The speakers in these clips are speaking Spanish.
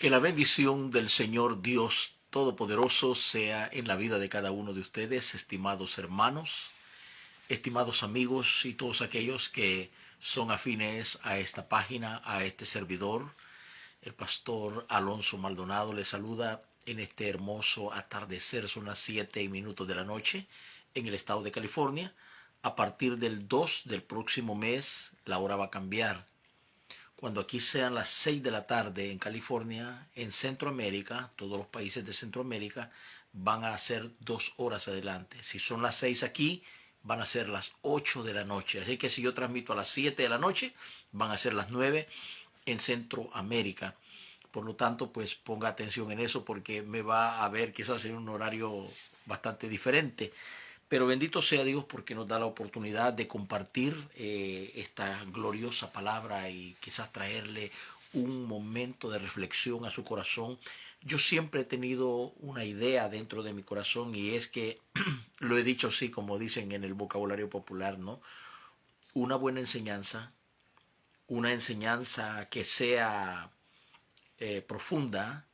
Que la bendición del Señor Dios Todopoderoso sea en la vida de cada uno de ustedes, estimados hermanos, estimados amigos y todos aquellos que son afines a esta página, a este servidor. El pastor Alonso Maldonado les saluda en este hermoso atardecer. Son las 7:00 de la noche en el estado de California. A partir del 2 del próximo mes, la hora va a cambiar. Cuando aquí sean las 6 de la tarde en California, en Centroamérica, todos los países de Centroamérica van a ser 2 horas adelante. Si son las 6 aquí, van a ser las 8 de la noche. Así que si yo transmito a las 7 de la noche, van a ser las 9 en Centroamérica. Por lo tanto, pues ponga atención en eso porque me va a ver quizás en un horario bastante diferente. Pero bendito sea Dios porque nos da la oportunidad de compartir esta gloriosa palabra y quizás traerle un momento de reflexión a su corazón. Yo siempre he tenido una idea dentro de mi corazón y es que, lo he dicho así como dicen en el vocabulario popular, ¿no? Una buena enseñanza, una enseñanza que sea profunda,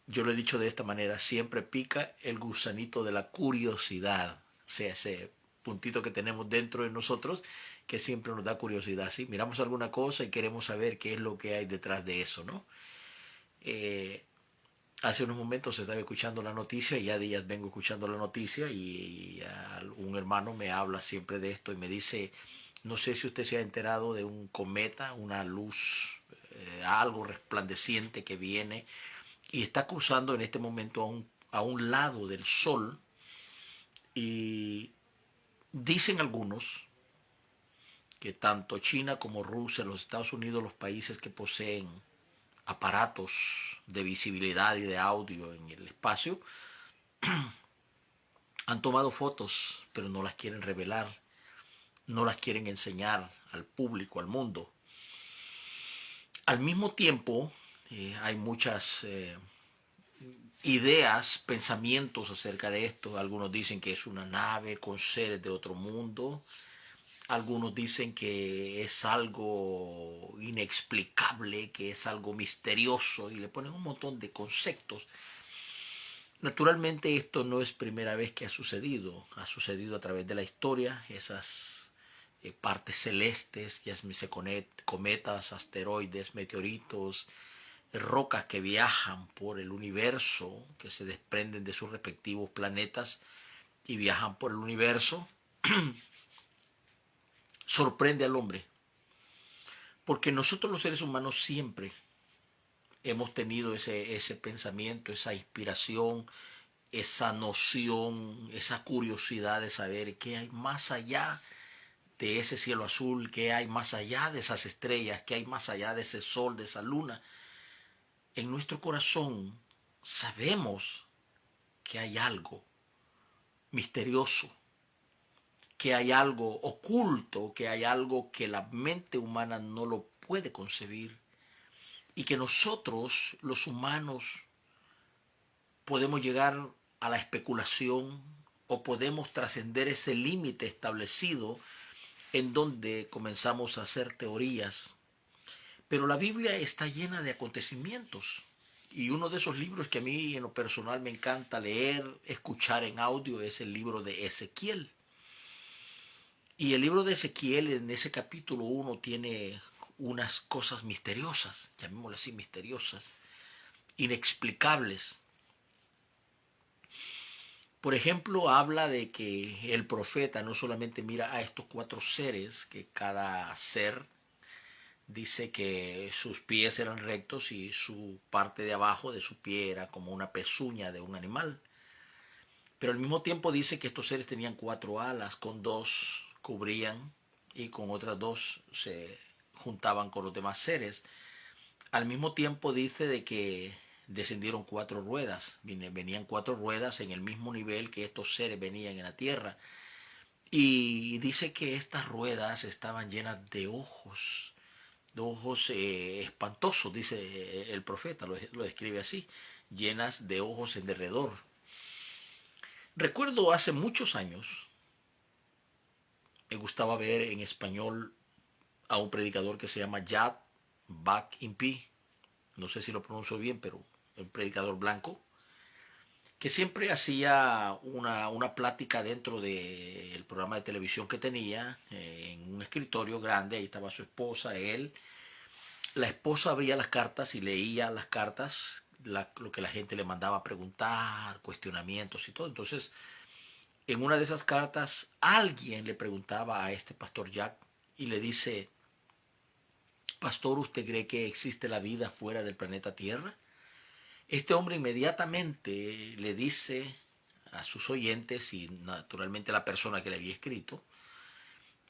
yo lo he dicho de esta manera, siempre pica el gusanito de la curiosidad, o sea, ese puntito que tenemos dentro de nosotros que siempre nos da curiosidad, ¿sí? Miramos alguna cosa y queremos saber qué es lo que hay detrás de eso, ¿no? Eh, Hace unos momentos estaba escuchando la noticia y ya días vengo escuchando la noticia y un hermano me habla siempre de esto y me dice, no sé si usted se ha enterado de un cometa, una luz, algo resplandeciente que viene y está cruzando en este momento a un lado del Sol y dicen algunos que tanto China como Rusia, los Estados Unidos, los países que poseen aparatos de visibilidad y de audio en el espacio, han tomado fotos, pero no las quieren revelar, no las quieren enseñar al público, al mundo. Al mismo tiempo, hay muchas ideas, pensamientos acerca de esto. Algunos dicen que es una nave con seres de otro mundo. Algunos dicen que es algo inexplicable, que es algo misterioso y le ponen un montón de conceptos. Naturalmente esto no es primera vez que ha sucedido a través de la historia, esas partes celestes, ya se cometas, asteroides, meteoritos, rocas que viajan por el universo, que se desprenden de sus respectivos planetas y viajan por el universo, sorprende al hombre. Porque nosotros los seres humanos siempre hemos tenido ese pensamiento, esa inspiración, esa noción, esa curiosidad de saber qué hay más allá de ese cielo azul, qué hay más allá de esas estrellas, qué hay más allá de ese sol, de esa luna. En nuestro corazón sabemos que hay algo misterioso, que hay algo oculto, que hay algo que la mente humana no lo puede concebir y que nosotros, los humanos, podemos llegar a la especulación o podemos trascender ese límite establecido en donde comenzamos a hacer teorías. Pero la Biblia está llena de acontecimientos. Y uno de esos libros que a mí en lo personal me encanta leer, escuchar en audio, es el libro de Ezequiel. Y el libro de Ezequiel en ese capítulo 1 tiene unas cosas misteriosas, llamémosle así misteriosas, inexplicables. Por ejemplo, habla de que el profeta no solamente mira a estos 4 seres, que cada ser dice que sus pies eran rectos y su parte de abajo de su pie era como una pezuña de un animal. Pero al mismo tiempo dice que estos seres tenían 4 alas, con 2 cubrían y con otras 2 se juntaban con los demás seres. Al mismo tiempo dice de que descendieron 4 ruedas, venían 4 ruedas en el mismo nivel que estos seres venían en la tierra. Y dice que estas ruedas estaban llenas de ojos espantosos, dice el profeta, lo describe así, llenas de ojos en derredor. Recuerdo hace muchos años, me gustaba ver en español a un predicador que se llama Yad Bak Impi. no sé si lo pronuncio bien, pero el predicador blanco, que siempre hacía una plática dentro del programa de televisión que tenía, en un escritorio grande, ahí estaba su esposa, él. La esposa abría las cartas y leía las cartas, lo que la gente le mandaba a preguntar, cuestionamientos y todo. Entonces, en una de esas cartas, alguien le preguntaba a este pastor Jack y le dice, Pastor, ¿usted cree que existe la vida fuera del planeta Tierra? Este hombre inmediatamente le dice a sus oyentes y naturalmente a la persona que le había escrito,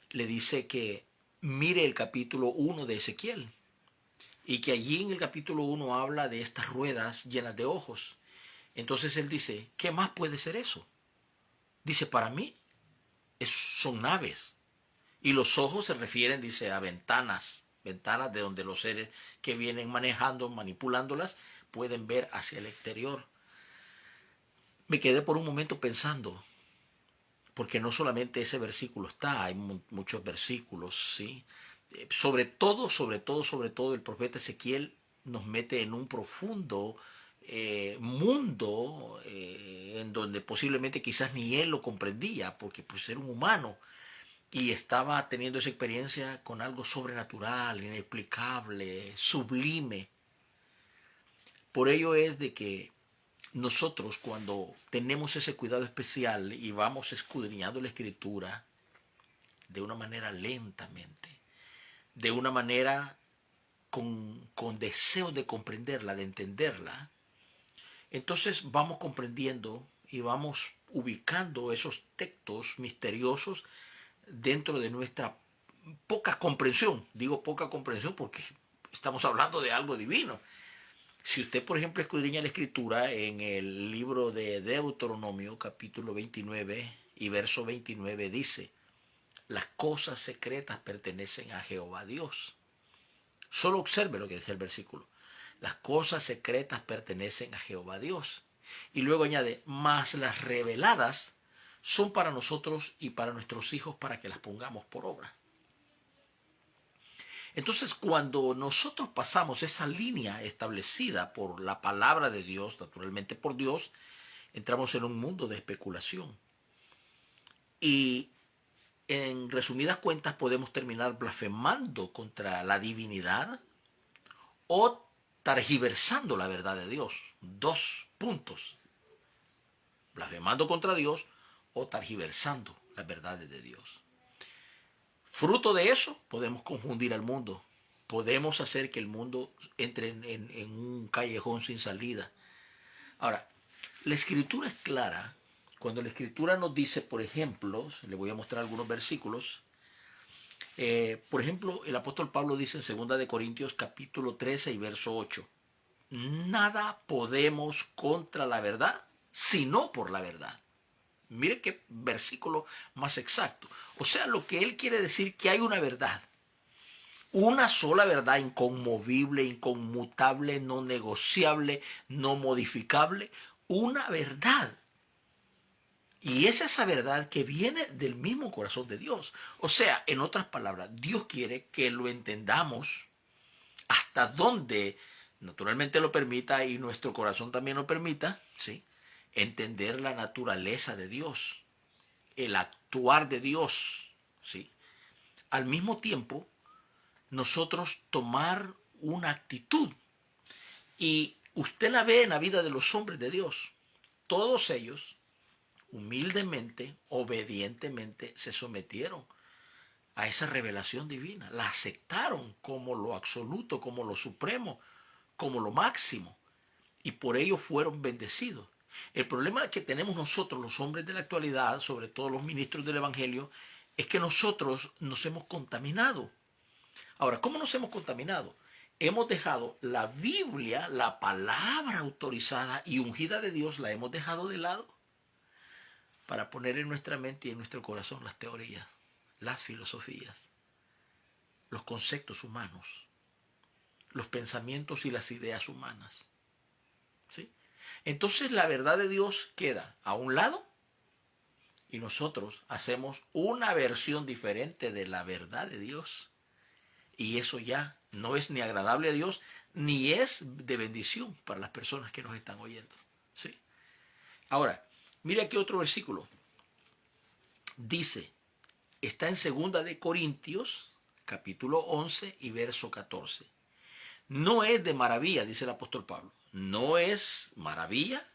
le dice que mire el capítulo 1 de Ezequiel y que allí en el capítulo 1 habla de estas ruedas llenas de ojos. Entonces él dice, ¿qué más puede ser eso? Dice, para mí son naves. Y los ojos se refieren, dice, a ventanas, ventanas de donde los seres que vienen manejando, manipulándolas, pueden ver hacia el exterior. Me quedé por un momento pensando, porque no solamente ese versículo está, hay muchos versículos, ¿sí? Sobre todo, el profeta Ezequiel nos mete en un profundo mundo en donde posiblemente quizás ni él lo comprendía, porque pues era un humano y estaba teniendo esa experiencia con algo sobrenatural, inexplicable, sublime. Por ello es de que nosotros cuando tenemos ese cuidado especial y vamos escudriñando la escritura de una manera lentamente, de una manera con deseo de comprenderla, de entenderla, entonces vamos comprendiendo y vamos ubicando esos textos misteriosos dentro de nuestra poca comprensión. Digo poca comprensión porque estamos hablando de algo divino. Si usted, por ejemplo, escudriña la escritura en el libro de Deuteronomio, capítulo 29 y verso 29, dice, las cosas secretas pertenecen a Jehová Dios. Solo observe lo que dice el versículo. Las cosas secretas pertenecen a Jehová Dios. Y luego añade, mas las reveladas son para nosotros y para nuestros hijos para que las pongamos por obra. Entonces, cuando nosotros pasamos esa línea establecida por la palabra de Dios, naturalmente por Dios, entramos en un mundo de especulación. Y en resumidas cuentas podemos terminar blasfemando contra la divinidad o targiversando la verdad de Dios. Dos puntos. Blasfemando contra Dios o targiversando las verdades de Dios. Fruto de eso, podemos confundir al mundo. Podemos hacer que el mundo entre en un callejón sin salida. Ahora, la escritura es clara. Cuando la escritura nos dice, por ejemplo, le voy a mostrar algunos versículos. Por ejemplo, el apóstol Pablo dice en 2 de Corintios capítulo 13 y verso 8. Nada podemos contra la verdad, sino por la verdad. Mire qué versículo más exacto. O sea, lo que él quiere decir que hay una verdad. Una sola verdad inconmovible, inconmutable, no negociable, no modificable. Una verdad. Y es esa verdad que viene del mismo corazón de Dios. O sea, en otras palabras, Dios quiere que lo entendamos hasta donde naturalmente lo permita y nuestro corazón también lo permita, ¿sí? Entender la naturaleza de Dios, el actuar de Dios, ¿sí? Al mismo tiempo, nosotros tomar una actitud. Y usted la ve en la vida de los hombres de Dios. Todos ellos, humildemente, obedientemente, se sometieron a esa revelación divina. La aceptaron como lo absoluto, como lo supremo, como lo máximo. Y por ello fueron bendecidos. El problema que tenemos nosotros, los hombres de la actualidad, sobre todo los ministros del Evangelio, es que nosotros nos hemos contaminado. Ahora, ¿cómo nos hemos contaminado? Hemos dejado la Biblia, la palabra autorizada y ungida de Dios, la hemos dejado de lado para poner en nuestra mente y en nuestro corazón las teorías, las filosofías, los conceptos humanos, los pensamientos y las ideas humanas. ¿Sí? Entonces la verdad de Dios queda a un lado y nosotros hacemos una versión diferente de la verdad de Dios. Y eso ya no es ni agradable a Dios ni es de bendición para las personas que nos están oyendo. ¿Sí? Ahora, mira aquí otro versículo. Dice, está en 2 capítulo 11 y verso 14. No es de maravilla, dice el apóstol Pablo, no es maravilla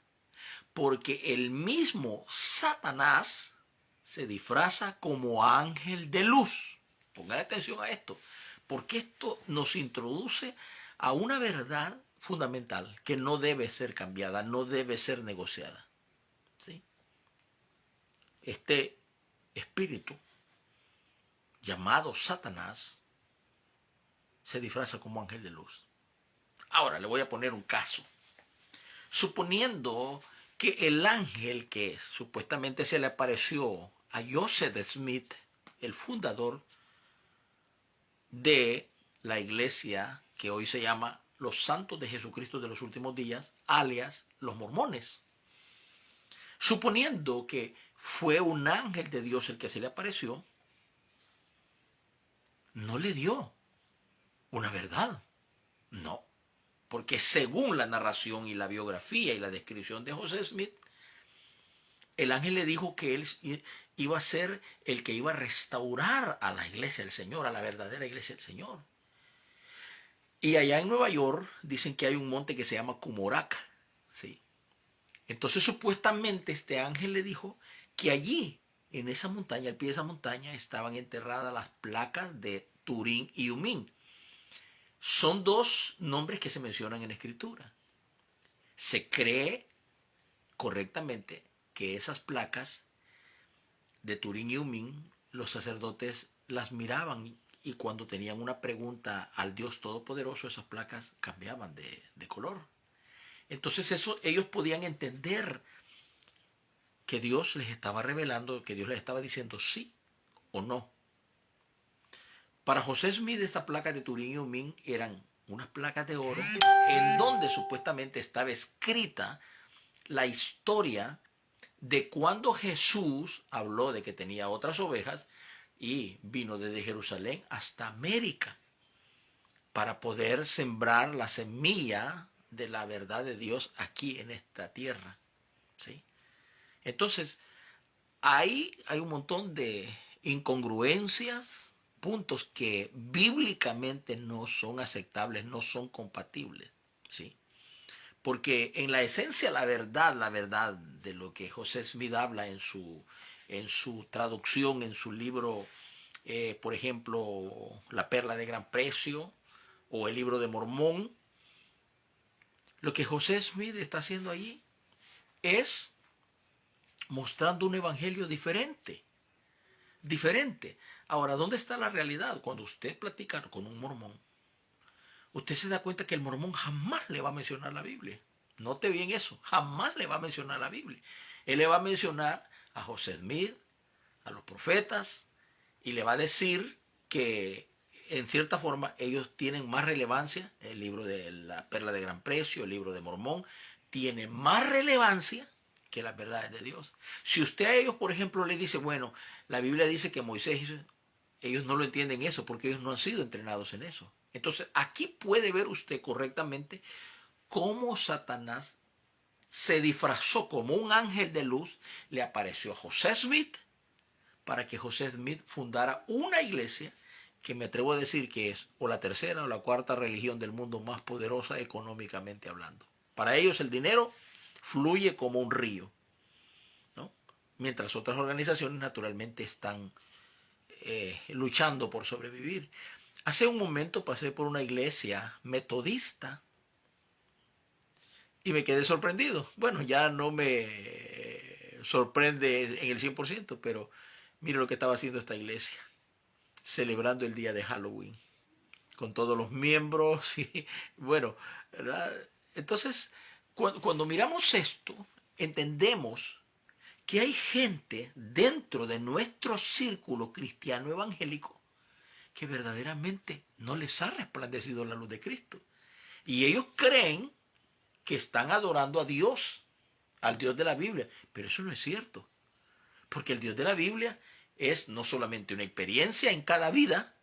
porque el mismo Satanás se disfraza como ángel de luz. Pongan atención a esto, porque esto nos introduce a una verdad fundamental que no debe ser cambiada, no debe ser negociada. ¿Sí? Este espíritu llamado Satanás se disfraza como ángel de luz. Ahora le voy a poner un caso. Suponiendo que el ángel que supuestamente se le apareció a Joseph Smith, el fundador de la iglesia que hoy se llama los Santos de Jesucristo de los Últimos Días, alias los mormones. Suponiendo que fue un ángel de Dios el que se le apareció, no le dio una verdad. No, porque según la narración y la biografía y la descripción de José Smith, el ángel le dijo que él iba a ser el que iba a restaurar a la iglesia del Señor, a la verdadera iglesia del Señor. Y allá en Nueva York dicen que hay un monte que se llama Cumoraca. ¿Sí? Entonces supuestamente este ángel le dijo que allí, en esa montaña, al pie de esa montaña, estaban enterradas las placas de Turín y Umín. Son dos nombres que se mencionan en la Escritura. Se cree correctamente que esas placas de Turín y Umín, los sacerdotes las miraban y cuando tenían una pregunta al Dios Todopoderoso, esas placas cambiaban de color. Entonces ellos podían entender que Dios les estaba revelando, que Dios les estaba diciendo sí o no. Para José Smith, estas placas de Turín y Umín eran unas placas de oro en donde supuestamente estaba escrita la historia de cuando Jesús habló de que tenía otras ovejas y vino desde Jerusalén hasta América para poder sembrar la semilla de la verdad de Dios aquí en esta tierra. ¿Sí? Entonces, ahí hay un montón de incongruencias, puntos que bíblicamente no son aceptables, no son compatibles. ¿Sí? Porque en la esencia la verdad de lo que José Smith habla en su traducción, en su libro, por ejemplo, La Perla de Gran Precio o el libro de Mormón, lo que José Smith está haciendo allí es mostrando un evangelio diferente. Diferente. Ahora, ¿dónde está la realidad? Cuando usted platica con un mormón, usted se da cuenta que el mormón jamás le va a mencionar la Biblia. Note bien eso, jamás le va a mencionar la Biblia. Él le va a mencionar a José Smith, a los profetas, y le va a decir que en cierta forma ellos tienen más relevancia. El libro de La Perla de Gran Precio, el libro de Mormón, tiene más relevancia que las verdades de Dios. Si usted a ellos, por ejemplo, le dice, bueno, la Biblia dice que Moisés hizo, ellos no lo entienden eso porque ellos no han sido entrenados en eso. Entonces, aquí puede ver usted correctamente cómo Satanás se disfrazó como un ángel de luz, le apareció a José Smith para que José Smith fundara una iglesia que me atrevo a decir que es o la tercera o la cuarta religión del mundo más poderosa económicamente hablando. Para ellos el dinero fluye como un río, ¿no? Mientras otras organizaciones naturalmente están luchando por sobrevivir. Hace un momento pasé por una iglesia metodista y me quedé sorprendido. Bueno, ya no me sorprende en el 100%, pero mire lo que estaba haciendo esta iglesia, celebrando el día de Halloween, con todos los miembros y bueno, ¿verdad? Entonces, cuando miramos esto, entendemos que hay gente dentro de nuestro círculo cristiano evangélico que verdaderamente no les ha resplandecido la luz de Cristo. Y ellos creen que están adorando a Dios, al Dios de la Biblia. Pero eso no es cierto. Porque el Dios de la Biblia es no solamente una experiencia en cada vida,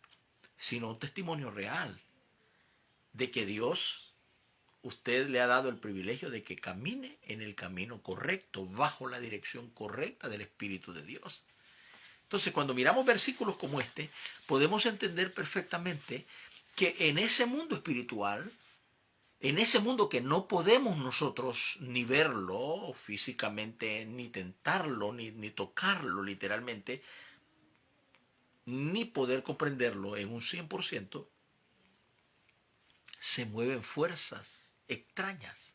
sino un testimonio real de que Dios usted le ha dado el privilegio de que camine en el camino correcto, bajo la dirección correcta del Espíritu de Dios. Entonces, cuando miramos versículos como este, podemos entender perfectamente que en ese mundo espiritual, en ese mundo que no podemos nosotros ni verlo físicamente, ni tentarlo, ni tocarlo literalmente, ni poder comprenderlo en un 100%, se mueven fuerzas extrañas,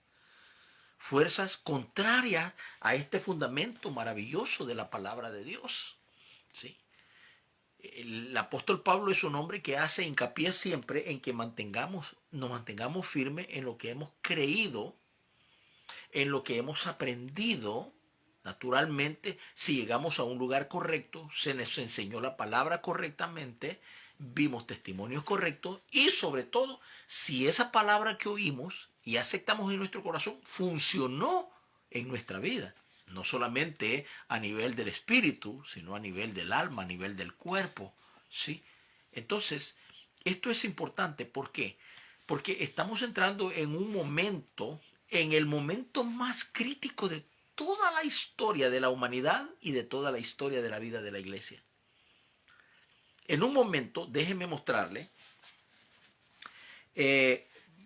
fuerzas contrarias a este fundamento maravilloso de la palabra de Dios. ¿Sí? El apóstol Pablo es un hombre que hace hincapié siempre en que nos mantengamos firmes en lo que hemos creído, en lo que hemos aprendido. Naturalmente, si llegamos a un lugar correcto, se nos enseñó la palabra correctamente, vimos testimonios correctos y sobre todo, si esa palabra que oímos y aceptamos en nuestro corazón funcionó en nuestra vida, no solamente a nivel del espíritu, sino a nivel del alma, a nivel del cuerpo, ¿sí? Entonces, esto es importante. ¿Por qué? Porque estamos entrando en un momento, en el momento más crítico de toda la historia de la humanidad y de toda la historia de la vida de la iglesia. En un momento, déjenme mostrarle,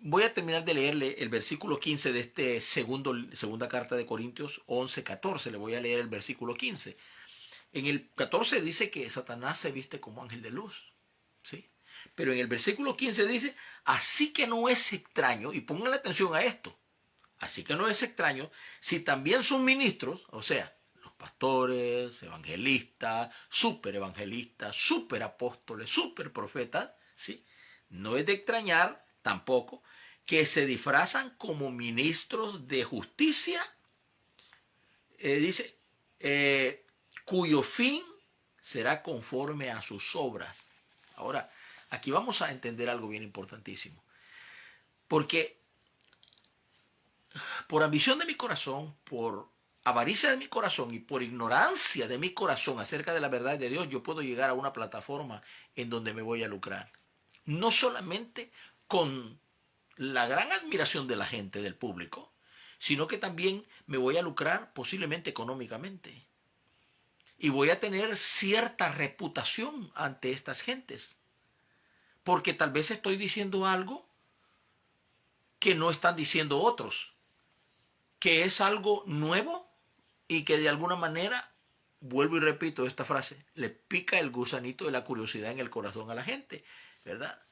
voy a terminar de leerle el versículo 15 de este segunda carta de Corintios 11:14. Le voy a leer el versículo 15. En el 14 dice que Satanás se viste como ángel de luz, ¿sí? Pero en el versículo 15 dice, así que no es extraño, y pongan atención a esto, así que no es extraño si también son ministros, o sea, los pastores, evangelistas, superevangelistas, superapóstoles, superprofetas, ¿sí? No es de extrañar tampoco que se disfrazan como ministros de justicia, dice, cuyo fin será conforme a sus obras. Ahora, aquí vamos a entender algo bien importantísimo, porque por ambición de mi corazón, por avaricia de mi corazón y por ignorancia de mi corazón acerca de la verdad de Dios, yo puedo llegar a una plataforma en donde me voy a lucrar. No solamente con la gran admiración de la gente, del público, sino que también me voy a lucrar posiblemente económicamente. Y voy a tener cierta reputación ante estas gentes. Porque tal vez estoy diciendo algo que no están diciendo otros. Que es algo nuevo y que de alguna manera, vuelvo y repito esta frase, le pica el gusanito de la curiosidad en el corazón a la gente, ¿verdad?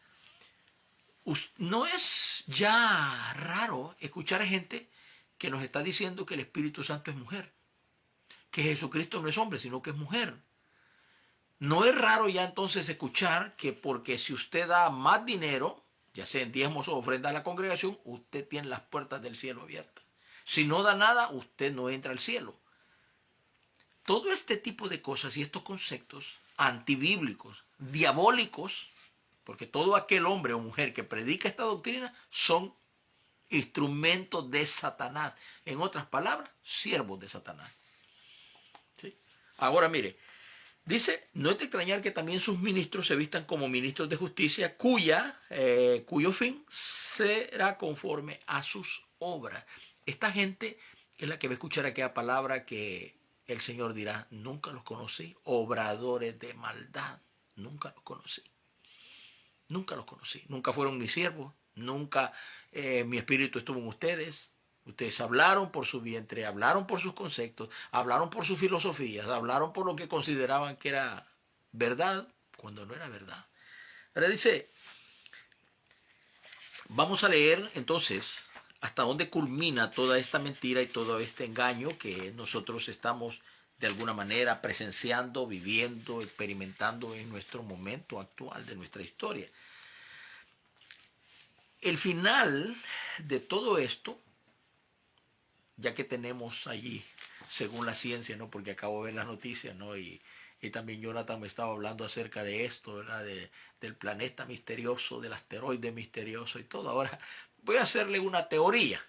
No es ya raro escuchar a gente que nos está diciendo que el Espíritu Santo es mujer, que Jesucristo no es hombre, sino que es mujer. No es raro ya entonces escuchar que porque si usted da más dinero, ya sea en diezmos o ofrenda a la congregación, usted tiene las puertas del cielo abiertas. Si no da nada, usted no entra al cielo. Todo este tipo de cosas y estos conceptos antibíblicos, diabólicos, porque todo aquel hombre o mujer que predica esta doctrina son instrumentos de Satanás. En otras palabras, siervos de Satanás. ¿Sí? Ahora mire, dice, no es de extrañar que también sus ministros se vistan como ministros de justicia, cuyo fin será conforme a sus obras. Esta gente es la que va a escuchar aquella palabra que el Señor dirá, nunca los conocí, obradores de maldad, nunca los conocí. Nunca los conocí, nunca fueron mis siervos, nunca mi espíritu estuvo en ustedes. Ustedes hablaron por su vientre, hablaron por sus conceptos, hablaron por sus filosofías, hablaron por lo que consideraban que era verdad, cuando no era verdad. Ahora dice, vamos a leer entonces hasta dónde culmina toda esta mentira y todo este engaño que nosotros estamos de alguna manera presenciando, viviendo, experimentando en nuestro momento actual de nuestra historia. El final de todo esto, ya que tenemos allí, según la ciencia, ¿no? Porque acabo de ver las noticias, ¿no? Y también Jonathan me estaba hablando acerca de esto, ¿verdad? Del planeta misterioso, del asteroide misterioso y todo. Ahora voy a hacerle una teoría.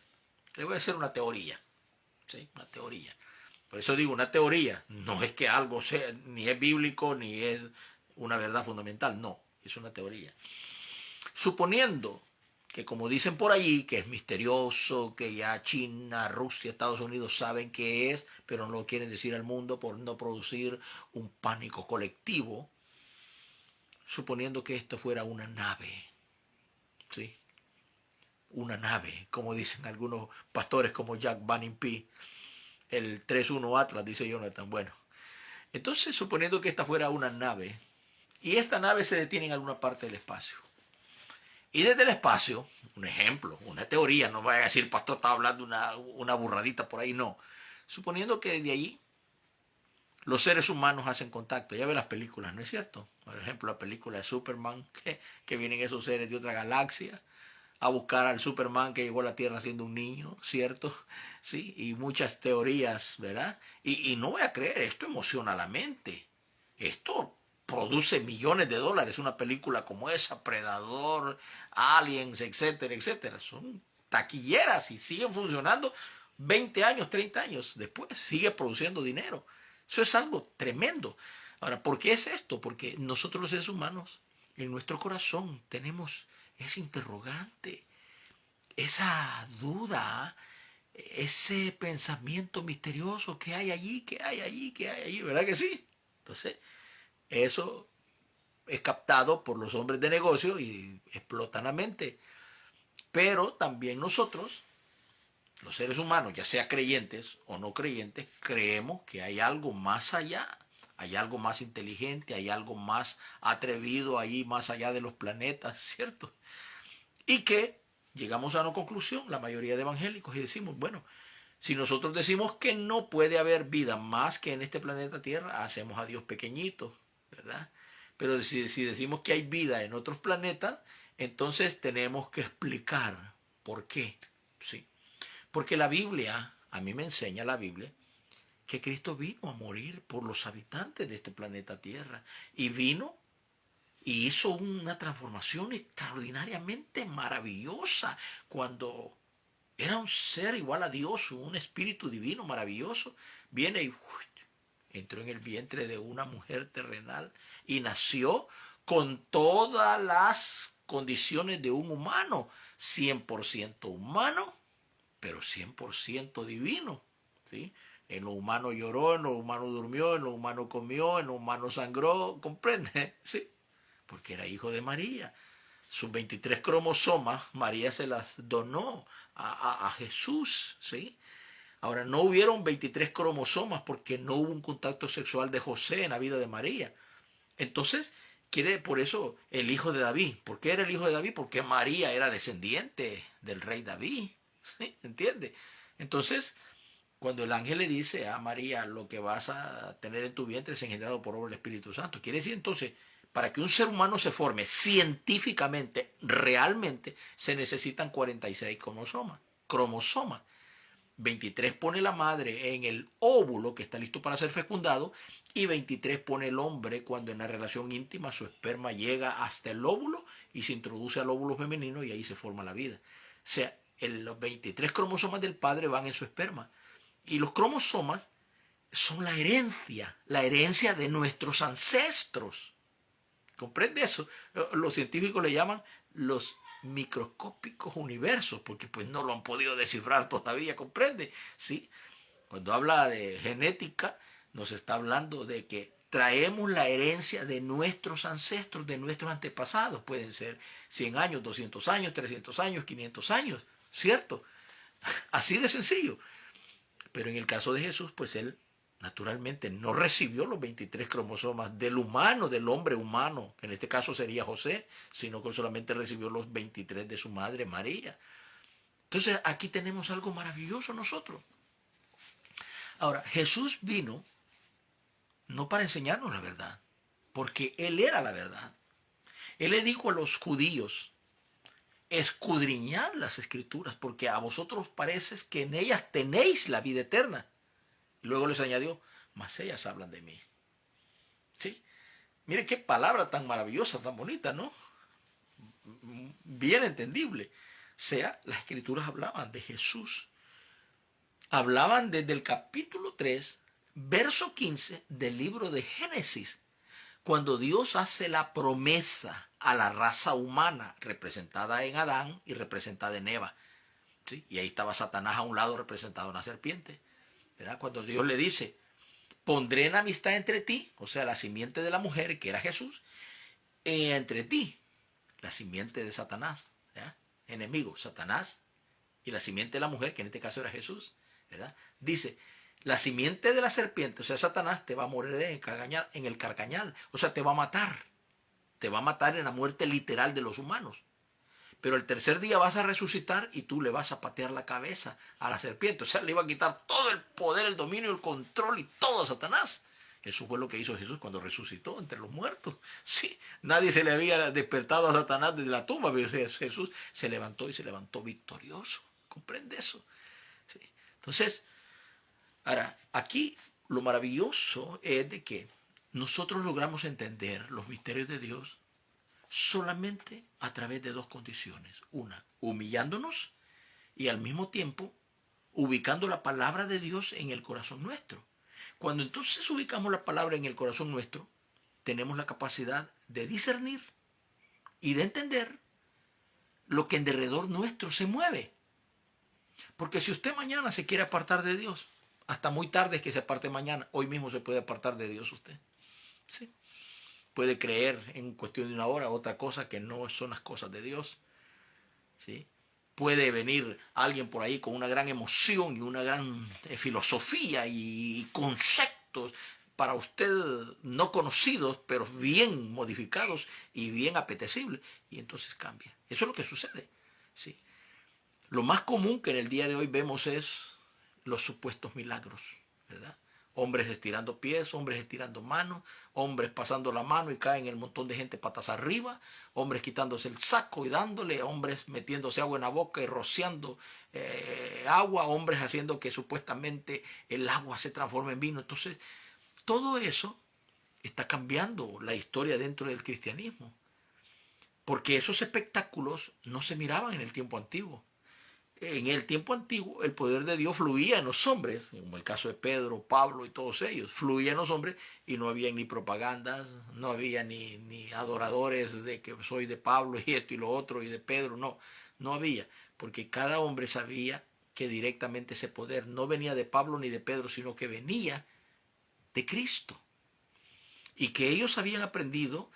Le voy a hacer una teoría. ¿Sí? Una teoría. Por eso digo una teoría. No es que algo sea, ni es bíblico, ni es una verdad fundamental. No, es una teoría. Suponiendo que como dicen por ahí, que es misterioso, que ya China, Rusia, Estados Unidos saben qué es, pero no lo quieren decir al mundo por no producir un pánico colectivo, suponiendo que esto fuera una nave, ¿sí? Una nave, como dicen algunos pastores como Jack Banning P., el 3-1 Atlas, dice Jonathan. Bueno, entonces suponiendo que esta fuera una nave, y esta nave se detiene en alguna parte del espacio, y desde el espacio, un ejemplo, una teoría, no vaya a decir, pastor, está hablando una burradita por ahí, no. Suponiendo que de allí los seres humanos hacen contacto. Ya ve las películas, ¿no es cierto? Por ejemplo, la película de Superman, que vienen esos seres de otra galaxia a buscar al Superman que llegó a la Tierra siendo un niño, ¿cierto? Sí, y muchas teorías, ¿verdad? Y no voy a creer, esto emociona a la mente. Esto produce millones de dólares, una película como esa, Predador, Aliens, etcétera, etcétera. Son taquilleras y siguen funcionando 20 años, 30 años después, sigue produciendo dinero. Eso es algo tremendo. Ahora, ¿por qué es esto? Porque nosotros los seres humanos, en nuestro corazón, tenemos ese interrogante, esa duda, ese pensamiento misterioso que hay allí, que hay allí, que hay allí, ¿verdad que sí? Entonces, eso es captado por los hombres de negocio y explotan la mente. Pero también nosotros, los seres humanos, ya sea creyentes o no creyentes, creemos que hay algo más allá, hay algo más inteligente, hay algo más atrevido ahí más allá de los planetas, ¿cierto? Y que llegamos a una conclusión, la mayoría de evangélicos, y decimos, bueno, si nosotros decimos que no puede haber vida más que en este planeta Tierra, hacemos a Dios pequeñito, ¿verdad? Pero si decimos que hay vida en otros planetas, entonces tenemos que explicar por qué. Sí. Porque la Biblia, a mí me enseña la Biblia, que Cristo vino a morir por los habitantes de este planeta Tierra. Y vino y hizo una transformación extraordinariamente maravillosa cuando era un ser igual a Dios, un espíritu divino maravilloso. Viene y entró en el vientre de una mujer terrenal y nació con todas las condiciones de un humano, 100% humano, pero 100% divino, ¿sí? En lo humano lloró, en lo humano durmió, en lo humano comió, en lo humano sangró, ¿comprende? Sí, porque era hijo de María. Sus 23 cromosomas, María se las donó a Jesús, ¿sí? Ahora, no hubieron 23 cromosomas porque no hubo un contacto sexual de José en la vida de María. Entonces, quiere por eso el hijo de David. ¿Por qué era el hijo de David? Porque María era descendiente del rey David. ¿Sí? ¿Entiende? Entonces, cuando el ángel le dice a María, lo que vas a tener en tu vientre es engendrado por obra del Espíritu Santo. Quiere decir entonces, para que un ser humano se forme científicamente, realmente, se necesitan 46 cromosomas. 23 pone la madre en el óvulo que está listo para ser fecundado y 23 pone el hombre cuando en la relación íntima su esperma llega hasta el óvulo y se introduce al óvulo femenino y ahí se forma la vida. O sea, los 23 cromosomas del padre van en su esperma. Y los cromosomas son la herencia de nuestros ancestros. ¿Comprende eso? Los científicos le llaman los microscópicos universos, porque pues no lo han podido descifrar todavía, ¿comprende? ¿Sí? Cuando habla de genética, nos está hablando de que traemos la herencia de nuestros ancestros, de nuestros antepasados. Pueden ser 100 años, 200 años, 300 años, 500 años, ¿cierto? Así de sencillo. Pero en el caso de Jesús, pues él naturalmente no recibió los 23 cromosomas del humano, del hombre humano, que en este caso sería José, sino que solamente recibió los 23 de su madre María. Entonces aquí tenemos algo maravilloso nosotros. Ahora, Jesús vino no para enseñarnos la verdad, porque Él era la verdad. Él le dijo a los judíos, escudriñad las escrituras, porque a vosotros parece que en ellas tenéis la vida eterna. Y luego les añadió, mas ellas hablan de mí. ¿Sí? Mire qué palabra tan maravillosa, tan bonita, ¿no? Bien entendible. O sea, las escrituras hablaban de Jesús. Hablaban desde el capítulo 3, verso 15 del libro de Génesis, cuando Dios hace la promesa a la raza humana, representada en Adán y representada en Eva. ¿Sí? Y ahí estaba Satanás a un lado representado en la serpiente. ¿Verdad? Cuando Dios le dice, pondré en amistad entre ti, o sea, la simiente de la mujer, que era Jesús, entre ti, la simiente de Satanás, ¿verdad? Enemigo, Satanás, y la simiente de la mujer, que en este caso era Jesús, ¿verdad? Dice, la simiente de la serpiente, o sea, Satanás, te va a morir en el carcañal, o sea, te va a matar en la muerte literal de los humanos. Pero el tercer día vas a resucitar y tú le vas a patear la cabeza a la serpiente. O sea, le iba a quitar todo el poder, el dominio, el control y todo a Satanás. Eso fue lo que hizo Jesús cuando resucitó entre los muertos. Sí, nadie se le había despertado a Satanás desde la tumba, pero Jesús se levantó y se levantó victorioso. ¿Comprende eso? Sí. Entonces, ahora, aquí lo maravilloso es de que nosotros logramos entender los misterios de Dios solamente a través de dos condiciones. Una, humillándonos y al mismo tiempo ubicando la palabra de Dios en el corazón nuestro. Cuando entonces ubicamos la palabra en el corazón nuestro, tenemos la capacidad de discernir y de entender lo que en derredor nuestro se mueve. Porque si usted mañana se quiere apartar de Dios, hasta muy tarde es que se aparte mañana, hoy mismo se puede apartar de Dios usted. ¿Sí? Puede creer en cuestión de una hora otra cosa que no son las cosas de Dios. ¿Sí? Puede venir alguien por ahí con una gran emoción y una gran filosofía y conceptos para usted no conocidos, pero bien modificados y bien apetecibles. Y entonces cambia. Eso es lo que sucede. ¿Sí? Lo más común que en el día de hoy vemos es los supuestos milagros, ¿verdad? Hombres estirando pies, hombres estirando manos, hombres pasando la mano y caen el montón de gente patas arriba, hombres quitándose el saco y dándole, hombres metiéndose agua en la boca y rociando agua, hombres haciendo que supuestamente el agua se transforme en vino. Entonces, todo eso está cambiando la historia dentro del cristianismo, porque esos espectáculos no se miraban en el tiempo antiguo. En el tiempo antiguo el poder de Dios fluía en los hombres, como el caso de Pedro, Pablo y todos ellos, fluía en los hombres y no había ni propagandas, no había ni adoradores de que soy de Pablo y esto y lo otro y de Pedro, no había, porque cada hombre sabía que directamente ese poder no venía de Pablo ni de Pedro, sino que venía de Cristo y que ellos habían aprendido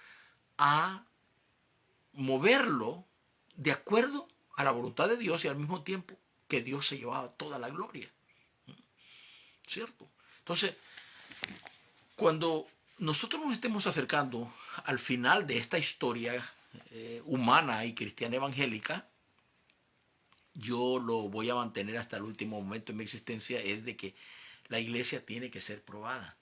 a moverlo de acuerdo a la voluntad de Dios y al mismo tiempo que Dios se llevaba toda la gloria. ¿Cierto? Entonces, cuando nosotros nos estemos acercando al final de esta historia humana y cristiana evangélica, yo lo voy a mantener hasta el último momento de mi existencia, es de que la iglesia tiene que ser probada.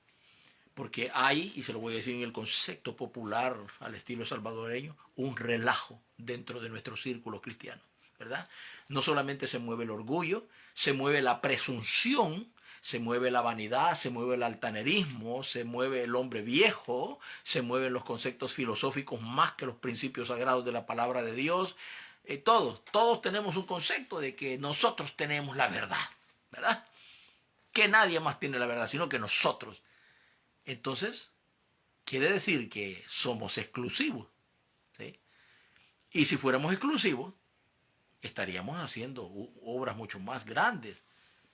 Porque hay, y se lo voy a decir en el concepto popular al estilo salvadoreño, un relajo dentro de nuestro círculo cristiano, ¿verdad? No solamente se mueve el orgullo, se mueve la presunción, se mueve la vanidad, se mueve el altanerismo, se mueve el hombre viejo, se mueven los conceptos filosóficos más que los principios sagrados de la palabra de Dios. Todos tenemos un concepto de que nosotros tenemos la verdad, ¿verdad? Que nadie más tiene la verdad, sino que nosotros. Entonces, quiere decir que somos exclusivos, ¿sí? Y si fuéramos exclusivos, estaríamos haciendo obras mucho más grandes,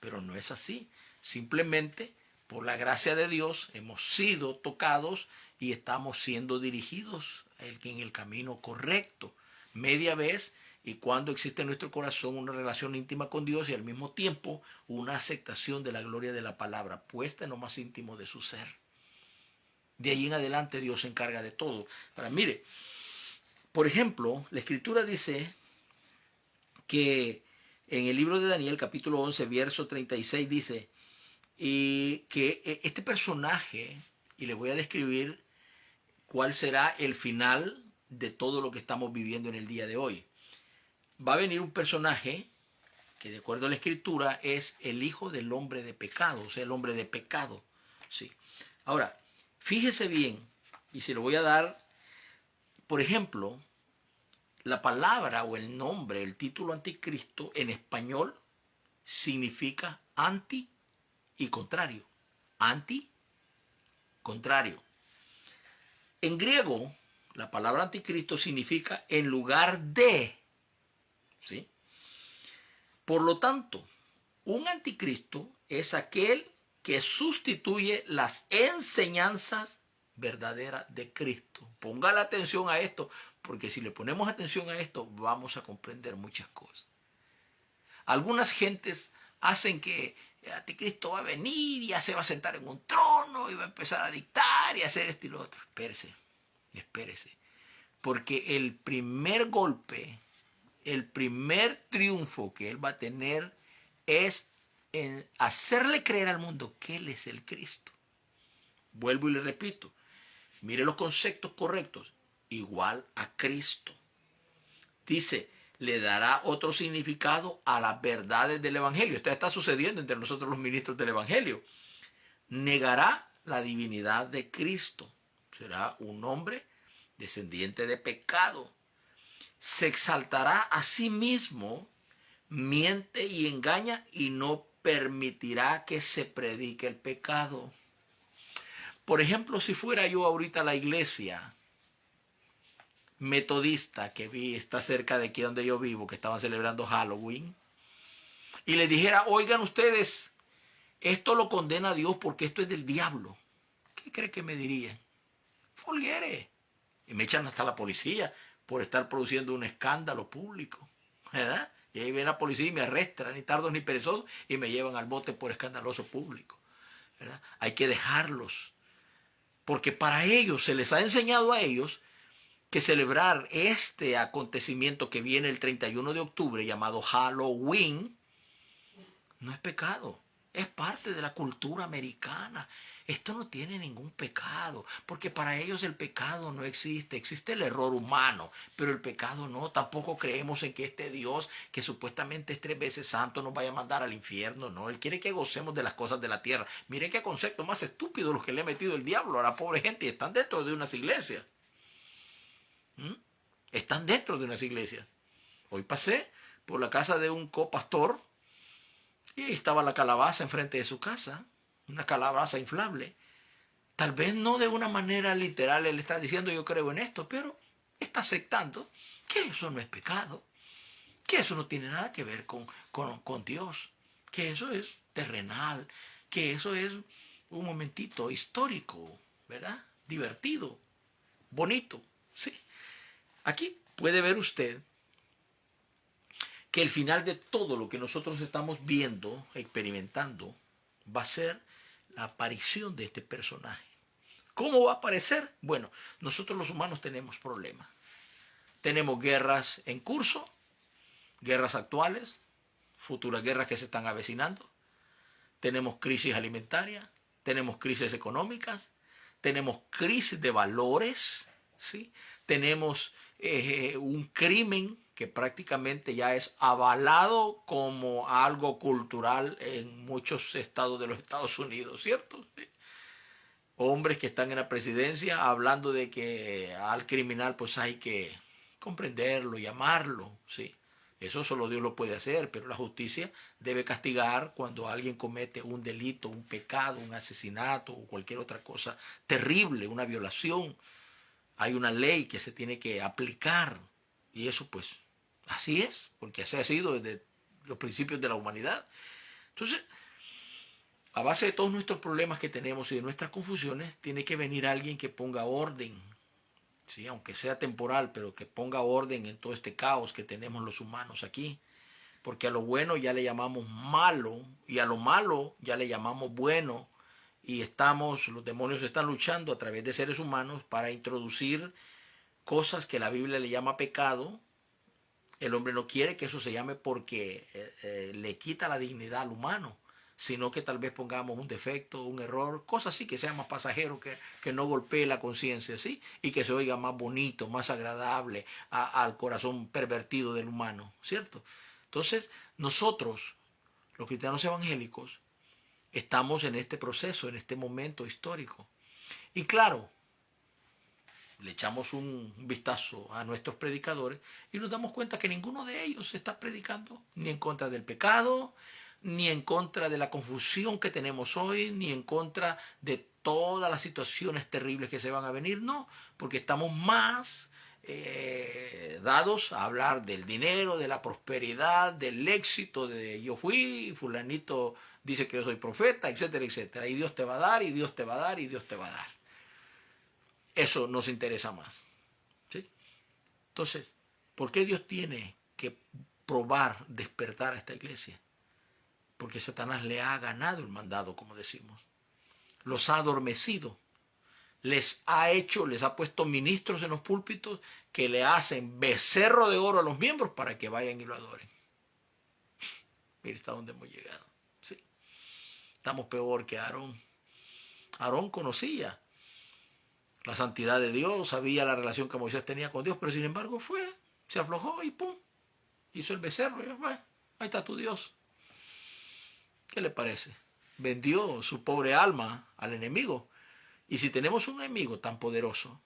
pero no es así. Simplemente, por la gracia de Dios, hemos sido tocados y estamos siendo dirigidos en el camino correcto, media vez, y cuando existe en nuestro corazón una relación íntima con Dios y al mismo tiempo una aceptación de la gloria de la palabra puesta en lo más íntimo de su ser. De ahí en adelante Dios se encarga de todo. Ahora, mire, por ejemplo, la Escritura dice que en el libro de Daniel, capítulo 11, verso 36, dice y que este personaje, y le voy a describir cuál será el final de todo lo que estamos viviendo en el día de hoy. Va a venir un personaje que de acuerdo a la Escritura es el hijo del hombre de pecado, o sea, el hombre de pecado. Sí. Ahora, fíjese bien, y se lo voy a dar, por ejemplo, la palabra o el nombre, el título anticristo en español significa anti y contrario. Anti, contrario. En griego, La palabra anticristo significa en lugar de, ¿sí? Por lo tanto, un anticristo es aquel que sustituye las enseñanzas verdaderas de Cristo. Póngale atención a esto, porque si le ponemos atención a esto, vamos a comprender muchas cosas. Algunas gentes hacen que el anticristo va a venir y ya se va a sentar en un trono y va a empezar a dictar y a hacer esto y lo otro. Espérese, espérese. Porque el primer golpe, el primer triunfo que él va a tener es en hacerle creer al mundo que él es el Cristo. Vuelvo y le repito, mire los conceptos correctos, igual a Cristo. Dice, le dará otro significado a las verdades del Evangelio. Esto está sucediendo entre nosotros los ministros del Evangelio. Negará la divinidad de Cristo. Será un hombre descendiente de pecado. Se exaltará a sí mismo, miente y engaña y no permitirá que se predique el pecado. Por ejemplo, si fuera yo ahorita a la iglesia metodista que vi, está cerca de aquí donde yo vivo, que estaban celebrando Halloween, y les dijera, oigan ustedes, esto lo condena a Dios porque esto es del diablo. ¿Qué cree que me dirían? Folguere. Y me echan hasta la policía por estar produciendo un escándalo público, ¿verdad? Y ahí viene la policía y me arrestan, ni tardos ni perezosos, y me llevan al bote por escandaloso público, ¿verdad? Hay que dejarlos, porque para ellos se les ha enseñado a ellos que celebrar este acontecimiento que viene el 31 de octubre llamado Halloween no es pecado, es parte de la cultura americana. Esto no tiene ningún pecado, porque para ellos el pecado no existe, existe el error humano, pero el pecado no. Tampoco creemos en que este Dios, que supuestamente es 3 veces santo, nos vaya a mandar al infierno, no. Él quiere que gocemos de las cosas de la tierra. Mire qué conceptos más estúpidos los que le ha metido el diablo a la pobre gente y están dentro de unas iglesias. Están dentro de unas iglesias. Hoy pasé por la casa de un copastor y ahí estaba la calabaza enfrente de su casa, una calabaza inflable. Tal vez no de una manera literal él está diciendo yo creo en esto, pero está aceptando que eso no es pecado, que eso no tiene nada que ver con Dios, que eso es terrenal, que eso es un momentito histórico, ¿verdad? Divertido, bonito, sí. Aquí puede ver usted que el final de todo lo que nosotros estamos viendo, experimentando, va a ser la aparición de este personaje. ¿Cómo va a aparecer? Bueno, nosotros los humanos tenemos problemas. Tenemos guerras en curso, guerras actuales, futuras guerras que se están avecinando. Tenemos crisis alimentaria, tenemos crisis económicas, tenemos crisis de valores, ¿sí? Tenemos un crimen que prácticamente ya es avalado como algo cultural en muchos estados de los Estados Unidos, ¿cierto? ¿Sí? Hombres que están en la presidencia hablando de que al criminal pues hay que comprenderlo, llamarlo, ¿sí? Eso solo Dios lo puede hacer, pero la justicia debe castigar cuando alguien comete un delito, un pecado, un asesinato o cualquier otra cosa terrible, una violación. Hay una ley que se tiene que aplicar y eso pues así es, porque así ha sido desde los principios de la humanidad. Entonces, a base de todos nuestros problemas que tenemos y de nuestras confusiones, tiene que venir alguien que ponga orden, ¿sí? Aunque sea temporal, pero que ponga orden en todo este caos que tenemos los humanos aquí. Porque a lo bueno ya le llamamos malo y a lo malo ya le llamamos bueno. Y los demonios están luchando a través de seres humanos para introducir cosas que la Biblia le llama pecado. El hombre no quiere que eso se llame porque le quita la dignidad al humano, sino que tal vez pongamos un defecto, un error, cosas así que sea más pasajero, que no golpee la conciencia, ¿sí? Y que se oiga más bonito, más agradable al corazón pervertido del humano, ¿cierto? Entonces, nosotros, los cristianos evangélicos, estamos en este proceso, en este momento histórico. Y claro, le echamos un vistazo a nuestros predicadores y nos damos cuenta que ninguno de ellos está predicando ni en contra del pecado, ni en contra de la confusión que tenemos hoy, ni en contra de todas las situaciones terribles que se van a venir, no, porque estamos más dados a hablar del dinero, de la prosperidad, del éxito, de yo fui, fulanito dice que yo soy profeta, etcétera, etcétera, y Dios te va a dar, y Dios te va a dar, y Dios te va a dar. Eso nos interesa más, ¿sí? Entonces, ¿por qué Dios tiene que probar despertar a esta iglesia? Porque Satanás le ha ganado el mandado, como decimos. Los ha adormecido. Les ha puesto ministros en los púlpitos que le hacen becerro de oro a los miembros para que vayan y lo adoren. Mire hasta dónde hemos llegado. Sí. Estamos peor que Aarón. Aarón conocía la santidad de Dios, sabía la relación que Moisés tenía con Dios, pero sin embargo se aflojó y pum, hizo el becerro. Y bueno, ahí está tu Dios. ¿Qué le parece? Vendió su pobre alma al enemigo. Y si tenemos un enemigo tan poderoso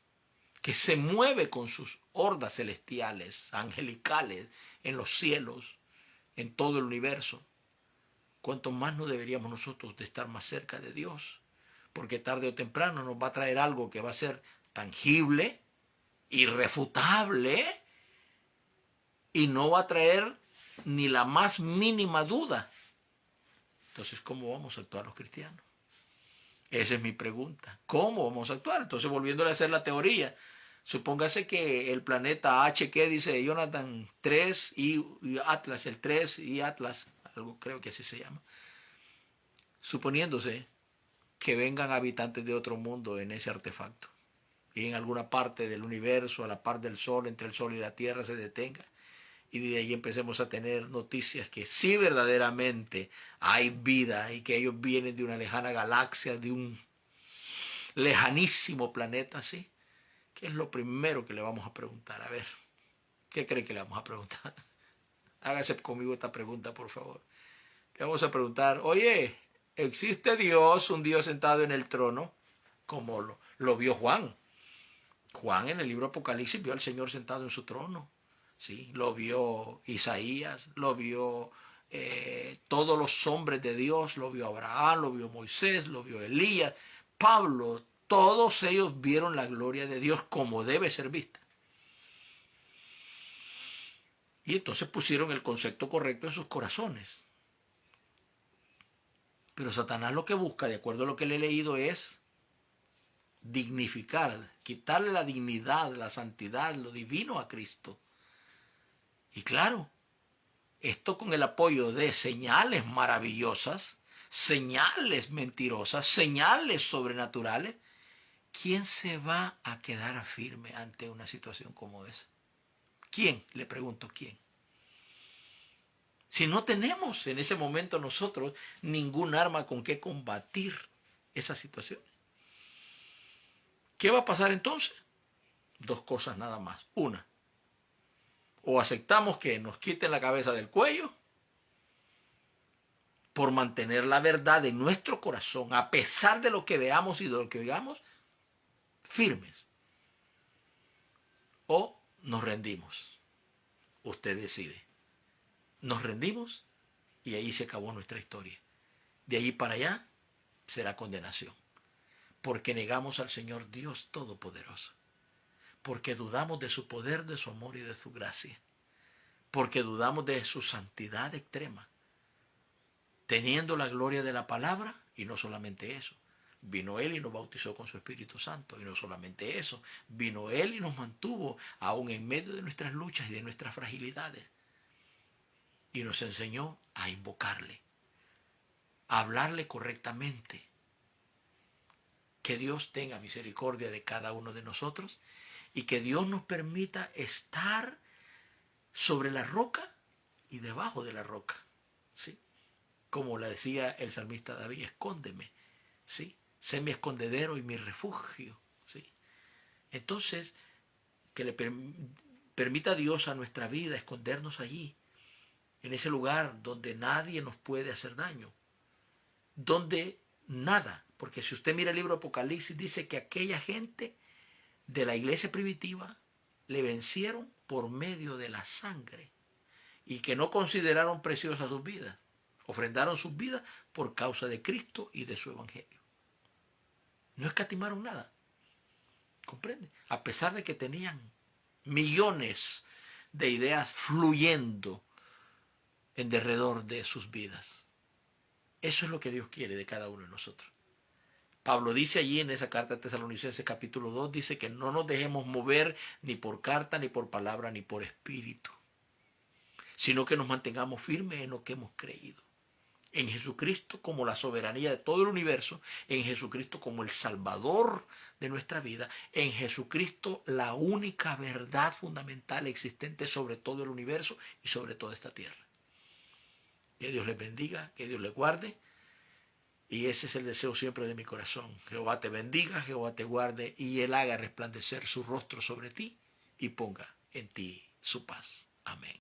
que se mueve con sus hordas celestiales, angelicales, en los cielos, en todo el universo, ¿cuánto más no deberíamos nosotros de estar más cerca de Dios? Porque tarde o temprano nos va a traer algo que va a ser tangible, irrefutable, y no va a traer ni la más mínima duda. Entonces, ¿cómo vamos a actuar los cristianos? Esa es mi pregunta. ¿Cómo vamos a actuar? Entonces, volviéndole a hacer la teoría, supóngase que el planeta HQ, dice Jonathan 3 y Atlas, el 3 y Atlas, algo creo que así se llama, suponiéndose que vengan habitantes de otro mundo en ese artefacto y en alguna parte del universo, a la par del Sol, entre el Sol y la Tierra, se detenga. Y de ahí empecemos a tener noticias que sí verdaderamente hay vida y que ellos vienen de una lejana galaxia, de un lejanísimo planeta, ¿sí? ¿Qué es lo primero que le vamos a preguntar? A ver, ¿qué cree que le vamos a preguntar? Hágase conmigo esta pregunta, por favor. Le vamos a preguntar, oye, ¿existe Dios, un Dios sentado en el trono? Como lo vio Juan. Juan en el libro Apocalipsis vio al Señor sentado en su trono. ¿Sí? Lo vio Isaías, lo vio todos los hombres de Dios, lo vio Abraham, lo vio Moisés, lo vio Elías, Pablo, todos ellos vieron la gloria de Dios como debe ser vista. Y entonces pusieron el concepto correcto en sus corazones. Pero Satanás lo que busca, de acuerdo a lo que le he leído, es dignificar, quitarle la dignidad, la santidad, lo divino a Cristo. Y claro, esto con el apoyo de señales maravillosas, señales mentirosas, señales sobrenaturales. ¿Quién se va a quedar firme ante una situación como esa? ¿Quién? Le pregunto, ¿quién? Si no tenemos en ese momento nosotros ningún arma con que combatir esa situación. ¿Qué va a pasar entonces? Dos cosas nada más. Una, o aceptamos que nos quiten la cabeza del cuello por mantener la verdad en nuestro corazón, a pesar de lo que veamos y de lo que oigamos, firmes. O nos rendimos. Usted decide. Nos rendimos y ahí se acabó nuestra historia. De allí para allá será condenación. Porque negamos al Señor Dios Todopoderoso. Porque dudamos de su poder, de su amor y de su gracia. Porque dudamos de su santidad extrema. Teniendo la gloria de la palabra, y no solamente eso. Vino Él y nos bautizó con su Espíritu Santo. Y no solamente eso. Vino Él y nos mantuvo aún en medio de nuestras luchas y de nuestras fragilidades. Y nos enseñó a invocarle. A hablarle correctamente. Que Dios tenga misericordia de cada uno de nosotros. Y que Dios nos permita estar sobre la roca y debajo de la roca. ¿Sí? Como le decía el salmista David, escóndeme. ¿Sí? Sé mi escondedero y mi refugio. ¿Sí? Entonces, que le permita a Dios a nuestra vida escondernos allí, en ese lugar donde nadie nos puede hacer daño, donde nada, porque si usted mira el libro de Apocalipsis, dice que aquella gente de la iglesia primitiva le vencieron por medio de la sangre y que no consideraron preciosas sus vidas. Ofrendaron sus vidas por causa de Cristo y de su evangelio. No escatimaron nada. ¿Comprende? A pesar de que tenían millones de ideas fluyendo en derredor de sus vidas. Eso es lo que Dios quiere de cada uno de nosotros. Pablo dice allí en esa carta de Tesalonicenses capítulo 2, dice que no nos dejemos mover ni por carta, ni por palabra, ni por espíritu, sino que nos mantengamos firmes en lo que hemos creído. En Jesucristo como la soberanía de todo el universo, en Jesucristo como el Salvador de nuestra vida, en Jesucristo la única verdad fundamental existente sobre todo el universo y sobre toda esta tierra. Que Dios les bendiga, que Dios les guarde. Y ese es el deseo siempre de mi corazón. Jehová te bendiga, Jehová te guarde y Él haga resplandecer su rostro sobre ti y ponga en ti su paz. Amén.